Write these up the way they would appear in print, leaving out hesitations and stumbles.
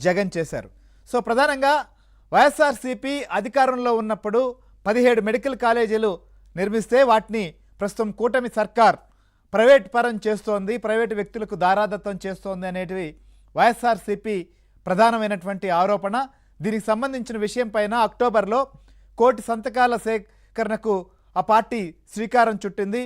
జగన్ చేశారు. సో ప్రధానంగా వైఎస్ఆర్సీపీ అధికారంలో ఉన్నప్పుడు 17 మెడికల్ కాలేజీలు నిర్మిస్తే వాటిని ప్రస్తుతం కూటమి సర్కార్ ప్రైవేట్ పరం చేస్తోంది, ప్రైవేటు వ్యక్తులకు దారాదత్తం చేస్తోంది అనేటివి వైఎస్ఆర్సీపీ ప్రధానమైనటువంటి ఆరోపణ. దీనికి సంబంధించిన విషయం పైన అక్టోబర్లో 1 కోటి సంతకాల సేకరణకు ఆ పార్టీ శ్రీకారం చుట్టింది.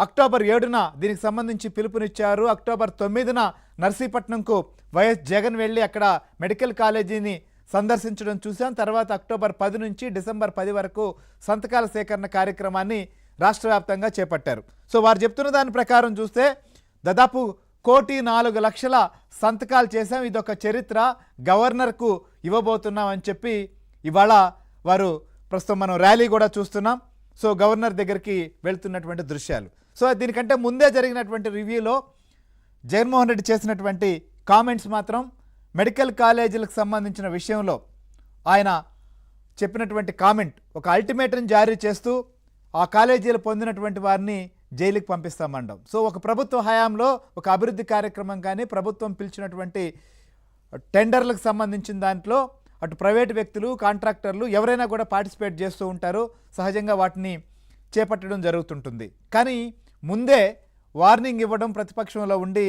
అక్టోబర్ 7న దీనికి సంబంధించి పిలుపునిచ్చారు. అక్టోబర్ 9న నర్సీపట్నంకు వైఎస్ జగన్ వెళ్ళి అక్కడ మెడికల్ కాలేజీని సందర్శించడం చూసాం. తర్వాత అక్టోబర్ 10 నుంచి డిసెంబర్ 10 వరకు సంతకాల సేకరణ కార్యక్రమాన్ని రాష్ట్ర వ్యాప్తంగా చేపట్టారు. సో వారు చెప్తున్న దాని ప్రకారం చూస్తే దాదాపు 1,04,00,000 సంతకాలు చేశాం, ఇదొక చరిత్ర, గవర్నర్కు ఇవ్వబోతున్నామని చెప్పి ఇవాళ వారు ప్రస్తుతం మనం ర్యాలీ కూడా చూస్తున్నాం. సో గవర్నర్ దగ్గరికి వెళ్తున్నటువంటి దృశ్యాలు. సో దీనికంటే ముందే జరిగినటువంటి రివ్యూలో జగన్మోహన్ రెడ్డి చేసినటువంటి కామెంట్స్ మాత్రం మెడికల్ కాలేజీలకు సంబంధించిన విషయంలో ఆయన చెప్పినటువంటి కామెంట్ ఒక అల్టిమేటం జారీ చేస్తూ ఆ కాలేజీలు పొందినటువంటి వారిని జైలుకి పంపిస్తామంటాం. సో ఒక ప్రభుత్వ హయాంలో ఒక అభివృద్ధి కార్యక్రమం కానీ ప్రభుత్వం పిలిచినటువంటి టెండర్లకు సంబంధించిన దాంట్లో అటు ప్రైవేటు వ్యక్తులు కాంట్రాక్టర్లు ఎవరైనా కూడా పార్టిసిపేట్ చేస్తూ ఉంటారు, సహజంగా వాటిని చేపట్టడం జరుగుతుంటుంది. కానీ ముందే వార్నింగ్ ఇవ్వడం, ప్రతిపక్షంలో ఉండి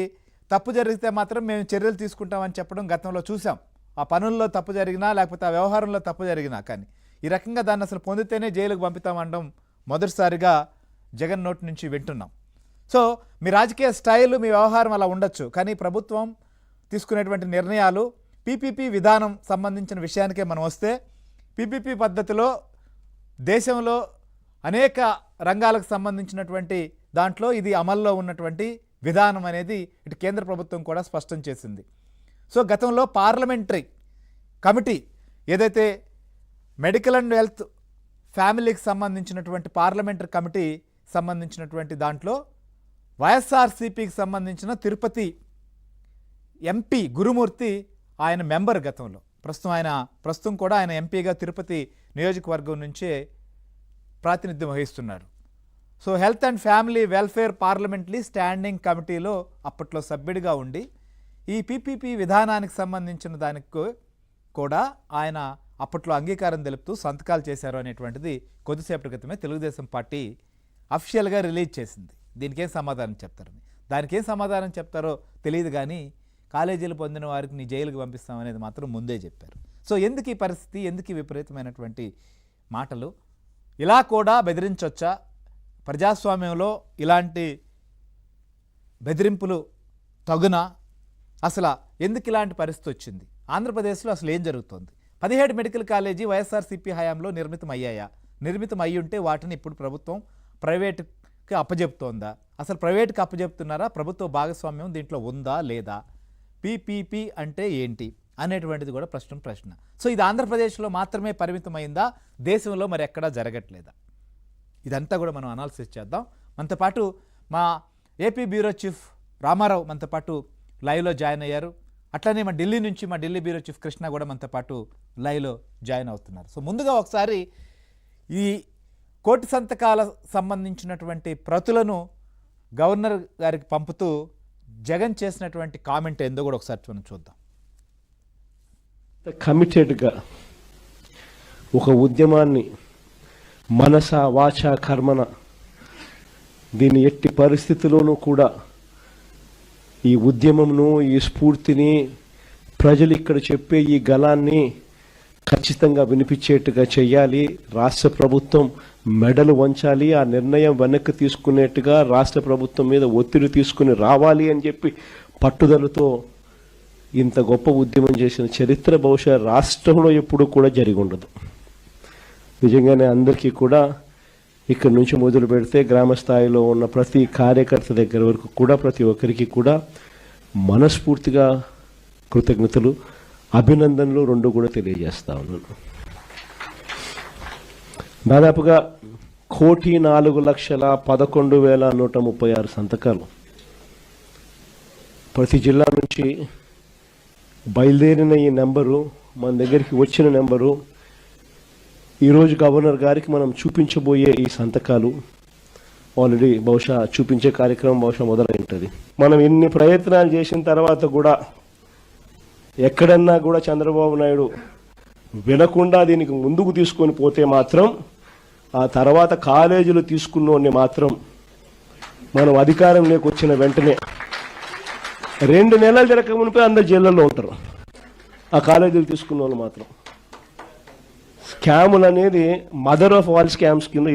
తప్పు జరిగితే మాత్రం మేము చర్యలు తీసుకుంటామని చెప్పడం గతంలో చూసాం. ఆ పనుల్లో తప్పు జరిగినా లేకపోతే ఆ వ్యవహారంలో తప్పు జరిగినా కానీ ఈ రకంగా దాన్ని అసలు పొందితేనే జైలుకు పంపుతామనడం మొదటిసారిగా జగన్ నోటి నుంచి వింటున్నాం. సో మీ రాజకీయ స్టైల్, మీ వ్యవహారం అలా ఉండొచ్చు, కానీ ప్రభుత్వం తీసుకునేటువంటి నిర్ణయాలు పీపీపీ విధానం సంబంధించిన విషయానికే మనం వస్తే పీపీపీ పద్ధతిలో దేశంలో అనేక రంగాలకు సంబంధించినటువంటి దాంట్లో ఇది అమల్లో ఉన్నటువంటి విధానం అనేది ఇటు కేంద్ర ప్రభుత్వం కూడా స్పష్టం చేసింది. సో గతంలో పార్లమెంటరీ కమిటీ ఏదైతే మెడికల్ అండ్ హెల్త్ ఫ్యామిలీకి సంబంధించినటువంటి పార్లమెంటరీ కమిటీ సంబంధించినటువంటి దాంట్లో వైఎస్ఆర్సీపీకి సంబంధించిన తిరుపతి ఎంపీ గురుమూర్తి ఆయన మెంబర్ గతంలో, ప్రస్తుతం కూడా ఆయన ఎంపీగా తిరుపతి నియోజకవర్గం నుంచే ప్రాతినిధ్యం వహిస్తున్నారు. So health and family welfare parliamentary standing కమిటీలో అప్పట్లో సభ్యుడిగా ఉండి ఈ పీపీపీ విధానానికి సంబంధించిన దానికి కూడా ఆయన అప్పట్లో అంగీకారం తెలుపుతూ సంతకాలు చేశారు అనేటువంటిది కొద్దిసేపటి క్రితమే తెలుగుదేశం పార్టీ అఫీషియల్గా రిలీజ్ చేసింది. దీనికేం సమాధానం చెప్తారని, దానికి ఏం సమాధానం చెప్తారో తెలియదు, కానీ కాలేజీలు పొందిన వారికి నీ జైలుకి పంపిస్తామనేది మాత్రం ముందే చెప్పారు. సో ఎందుకు ఈ పరిస్థితి, ఎందుకు విపరీతమైనటువంటి మాటలు? ఇలా కూడా బెదిరించొచ్చా? ప్రజాస్వామ్యంలో ఇలాంటి బెదిరింపులు తగునా? అసలు ఎందుకు ఇలాంటి పరిస్థితి వచ్చింది? ఆంధ్రప్రదేశ్లో అసలు ఏం జరుగుతోంది? 17 మెడికల్ కాలేజీ వైఎస్ఆర్సీపీ హయాంలో నిర్మితం అయ్యాయా? నిర్మితం అయ్యి ఉంటే వాటిని ఇప్పుడు ప్రభుత్వం ప్రైవేట్కి అప్పజెప్తోందా? అసలు ప్రైవేట్కి అప్పజెప్తున్నారా? ప్రభుత్వ భాగస్వామ్యం దీంట్లో ఉందా లేదా? పీపీపీ అంటే ఏంటి అనేటువంటిది కూడా ప్రశ్న. సో ఇది ఆంధ్రప్రదేశ్లో మాత్రమే పరిమితమైందా? దేశంలో మరి ఎక్కడా జరగట్లేదా? ఇదంతా కూడా మనం అనాలిసిస్ చేద్దాం. మనతో పాటు మా ఏపీ బ్యూరో చీఫ్ రామారావు మనతో పాటు లైవ్లో జాయిన్ అయ్యారు. అట్లనే మా ఢిల్లీ నుంచి మా ఢిల్లీ బ్యూరో చీఫ్ కృష్ణ కూడా మనతో పాటు లైవ్లో జాయిన్ అవుతున్నారు. సో ముందుగా ఒకసారి ఈ 1 కోటి సంతకాల సంబంధించినటువంటి ప్రతులను గవర్నర్ గారికి పంపుతూ జగన్ చేసినటువంటి కామెంట్ ఏందో కూడా ఒకసారి మనం చూద్దాం. కమిటెడ్గా ఒక ఉద్యమాన్ని మనస వాచ కర్మన దీన్ని ఎట్టి పరిస్థితుల్లోనూ కూడా ఈ ఉద్యమంను, ఈ స్ఫూర్తిని, ప్రజలు ఇక్కడ చెప్పే ఈ గళాన్ని ఖచ్చితంగా వినిపించేట్టుగా చేయాలి. రాష్ట్ర ప్రభుత్వం మెడలు వంచాలి. ఆ నిర్ణయం వెనక్కి తీసుకునేట్టుగా రాష్ట్ర ప్రభుత్వం మీద ఒత్తిడి తీసుకుని రావాలి అని చెప్పి పట్టుదలతో ఇంత గొప్ప ఉద్యమం చేసిన చరిత్ర బహుశా రాష్ట్రంలో ఎప్పుడు కూడా జరిగి ఉండదు. నిజంగానే అందరికీ కూడా ఇక్కడ నుంచి మొదలు పెడితే గ్రామ స్థాయిలో ఉన్న ప్రతి కార్యకర్త దగ్గర వరకు కూడా ప్రతి ఒక్కరికి కూడా మనస్ఫూర్తిగా కృతజ్ఞతలు, అభినందనలు రెండు కూడా తెలియజేస్తా ఉన్నాను. దాదాపుగా 1,04,11,136 సంతకాలు ప్రతి జిల్లా నుంచి బయలుదేరిన ఈ నెంబరు, మన దగ్గరికి వచ్చిన నెంబరు, ఈరోజు గవర్నర్ గారికి మనం చూపించబోయే ఈ సంతకాలు ఆల్రెడీ బహుశా చూపించే కార్యక్రమం బహుశా మొదలై ఉంటుంది. మనం ఇన్ని ప్రయత్నాలు చేసిన తర్వాత కూడా ఎక్కడన్నా కూడా చంద్రబాబు నాయుడు వినకుండా దీనికి ముందుకు తీసుకొని పోతే మాత్రం ఆ తర్వాత కాలేజీలు తీసుకున్నోడిని మాత్రం మనం అధికారంలోకి వచ్చిన వెంటనే 2 నెలలు జరగక మునిపే అందరు జైళ్ళల్లో ఉంటారు. ఆ కాలేజీలు తీసుకున్న వాళ్ళు మాత్రం. స్కాములు అనేది మదర్ ఆఫ్ ఆల్ స్కామ్స్ కింద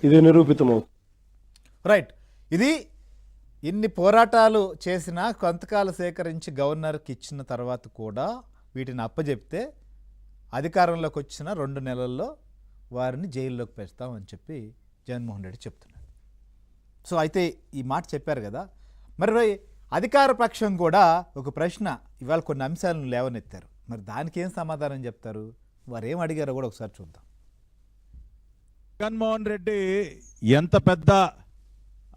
ఇది నిరూపితమవుతుంది. రైట్, ఇది ఇన్ని పోరాటాలు చేసినా కొంతకాలు సేకరించి గవర్నర్కి ఇచ్చిన తర్వాత కూడా వీటిని అప్పచెప్తే అధికారంలోకి వచ్చిన 2 నెలల్లో వారిని జైల్లోకి పెడతామని చెప్పి జగన్మోహన్ రెడ్డి చెప్తున్నాడు. సో అయితే ఈ మాట చెప్పారు కదా, మరి అధికార పక్షం కూడా ఒక ప్రశ్న ఇవాళ కొన్ని అంశాలను లేవనెత్తారు. మరి దానికి ఏం సమాధానం చెప్తారు, వారు ఏం అడిగారో కూడా ఒకసారి చూద్దాం. జగన్మోహన్ రెడ్డి ఎంత పెద్ద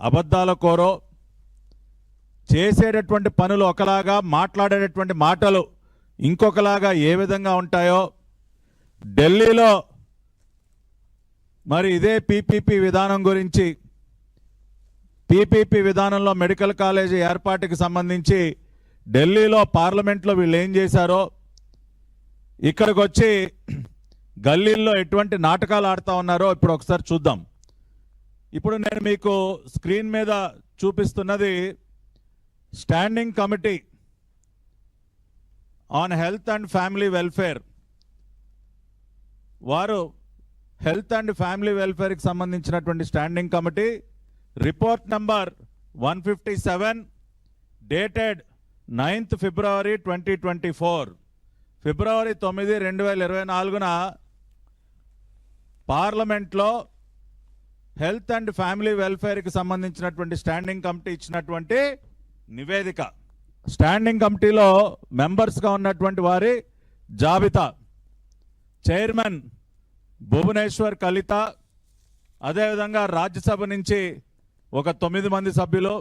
అబద్ధాల కోరో, చేసేటటువంటి పనులు ఒకలాగా, మాట్లాడేటటువంటి మాటలు ఇంకొకలాగా ఏ విధంగా ఉంటాయో ఢిల్లీలో మరి ఇదే పీపీపీ విధానం గురించి, పీపీపీ విధానంలో మెడికల్ కాలేజీ ఏర్పాటుకి సంబంధించి ఢిల్లీలో పార్లమెంట్లో వీళ్ళు ఏం చేశారో, ఇక్కడికి వచ్చి గల్లీల్లో ఎటువంటి నాటకాలు ఆడుతూ ఉన్నారో ఇప్పుడు ఒకసారి చూద్దాం. ఇప్పుడు నేను మీకు స్క్రీన్ మీద చూపిస్తున్నది standing committee on health and family welfare. వారు హెల్త్ అండ్ ఫ్యామిలీ వెల్ఫేర్కి సంబంధించినటువంటి standing committee report number 157 dated 9th February 2024, ఫిబ్రవరి 9, 2024 పార్లమెంట్లో హెల్త్ అండ్ ఫ్యామిలీ వెల్ఫేర్కి సంబంధించినటువంటి స్టాండింగ్ కమిటీ ఇచ్చినటువంటి నివేదిక. స్టాండింగ్ కమిటీలో మెంబర్స్గా ఉన్నటువంటి వారి జాబితా: చైర్మన్ భువనేశ్వర్ కలిత, అదేవిధంగా రాజ్యసభ నుంచి ఒక 9 మంది సభ్యులు,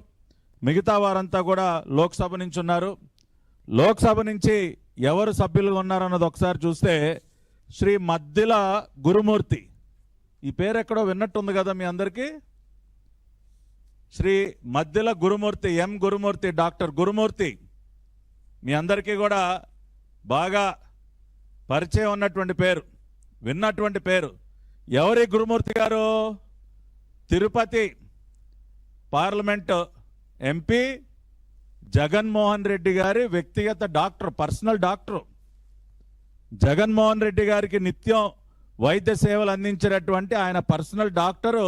మిగతా వారంతా కూడా లోక్సభ నుంచి ఉన్నారు. లోక్సభ నుంచి ఎవరు సభ్యులుగా ఉన్నారన్నది ఒకసారి చూస్తే శ్రీ మద్దిల గురుమూర్తి, ఈ పేరు ఎక్కడో విన్నట్టుంది కదా మీ అందరికీ. శ్రీ మద్దిల గురుమూర్తి, ఎం గురుమూర్తి, డాక్టర్ గురుమూర్తి మీ అందరికీ కూడా బాగా పరిచయం ఉన్నటువంటి పేరు, విన్నటువంటి పేరు. ఎవరి గురుమూర్తి గారు? తిరుపతి పార్లమెంటు ఎంపీ జగన్మోహన్ రెడ్డి గారి వ్యక్తిగత doctor, personal doctor. Jaganmohan Reddy గారికి నిత్యం వైద్య సేవలు అందించేటటువంటి ఆయన పర్సనల్ డాక్టరు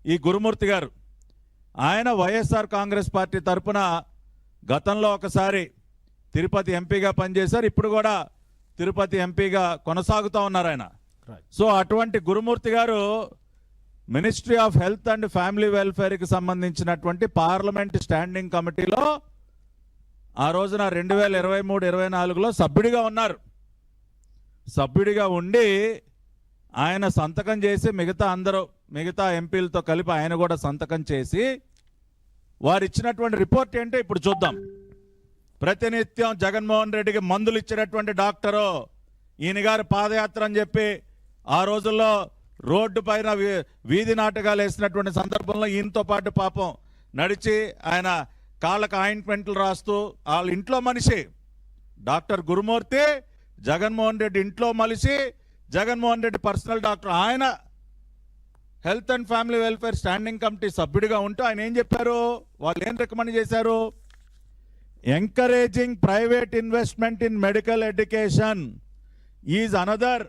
ఈ గురుమూర్తి గారు. ఆయన వైఎస్ఆర్ కాంగ్రెస్ పార్టీ తరఫున గతంలో ఒకసారి తిరుపతి ఎంపీగా పనిచేశారు, ఇప్పుడు కూడా తిరుపతి ఎంపీగా కొనసాగుతూ ఉన్నారు ఆయన. సో అటువంటి గురుమూర్తి గారు ministry of health and family వెల్ఫేర్కి సంబంధించినటువంటి పార్లమెంట్ స్టాండింగ్ కమిటీలో ఆ రోజున 2023-24లో సభ్యుడిగా ఉన్నారు. సభ్యుడిగా ఉండి ఆయన సంతకం చేసి మిగతా ఎంపీలతో కలిపి ఆయన కూడా సంతకం చేసి వారు ఇచ్చినటువంటి రిపోర్ట్ ఏంటో ఇప్పుడు చూద్దాం. ప్రతినిత్యం జగన్మోహన్ రెడ్డికి మందులు ఇచ్చినటువంటి డాక్టరు ఈయన గారు పాదయాత్ర అని చెప్పి ఆ రోజుల్లో రోడ్డు పైన వీధి నాటకాలు వేసినటువంటి సందర్భంలో ఈయనతో పాటు పాపం నడిచి ఆయన కాళ్ళకు ఆయింట్మెంట్లు రాస్తూ వాళ్ళ ఇంట్లో మనిషి డాక్టర్ గురుమూర్తి, జగన్మోహన్ రెడ్డి ఇంట్లో మనిషి, జగన్మోహన్ రెడ్డి పర్సనల్ డాక్టర్. ఆయన health and family welfare standing committee సభ్యుడిగా ఉంటూ ఆయన ఏం చెప్పారు, వాళ్ళు ఏం రికమెండ్ చేశారు? Encouraging private investment in medical education is another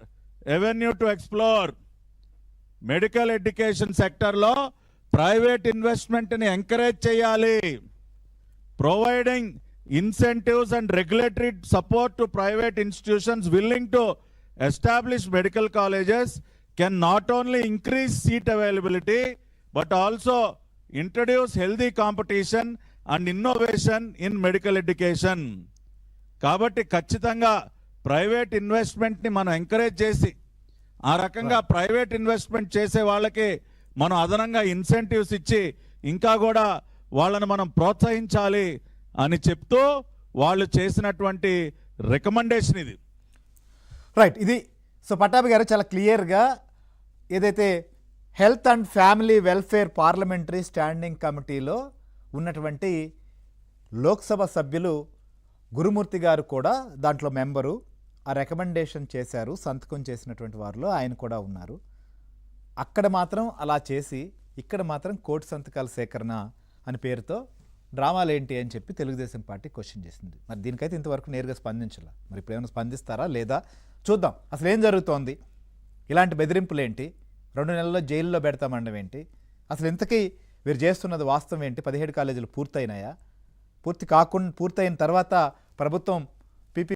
avenue to explore. Medical education సెక్టర్లో ప్రైవేట్ ఇన్వెస్ట్మెంట్ని ఎంకరేజ్ చేయాలి. Providing incentives and regulatory support to private institutions willing to establish medical colleges can not only increase seat availability but also introduce healthy competition and innovation in medical education. కాబట్టి ఖచ్చితంగా private ఇన్వెస్ట్మెంట్ని మనం encourage చేసి ఆ రకంగా private investment చేసే వాళ్ళకి మనం అదనంగా ఇన్సెంటివ్స్ ఇచ్చి ఇంకా కూడా వాళ్ళని మనం ప్రోత్సహించాలి అని చెప్తూ వాళ్ళు చేసినటువంటి రికమెండేషన్ ఇది. రైట్, ఇది సో పట్టాభి గారు చాలా క్లియర్గా ఏదైతే health and family welfare parliamentary standing కమిటీలో ఉన్నటువంటి లోక్సభ సభ్యులు గురుమూర్తి గారు కూడా దాంట్లో మెంబరు, ఆ రికమెండేషన్ చేశారు, సంతకం చేసినటువంటి వారిలో ఆయన కూడా ఉన్నారు. అక్కడ మాత్రం అలా చేసి ఇక్కడ మాత్రం కోటి సంతకాల సేకరణ అని పేరుతో డ్రామాలు ఏంటి అని చెప్పి తెలుగుదేశం పార్టీ క్వశ్చన్ చేసింది. మరి దీనికైతే ఇంతవరకు నేరుగా స్పందించాల. మరి ఇప్పుడు ఏమైనా స్పందిస్తారా లేదా చూద్దాం. అసలు ఏం జరుగుతోంది, ఇలాంటి బెదిరింపులు ఏంటి, 2 నెలల్లో జైల్లో పెడతామండం ఏంటి, అసలు ఇంతకీ వీరు చేస్తున్నది వాస్తవం ఏంటి, 17 కాలేజీలు పూర్తయినాయా, పూర్తయిన తర్వాత ప్రభుత్వం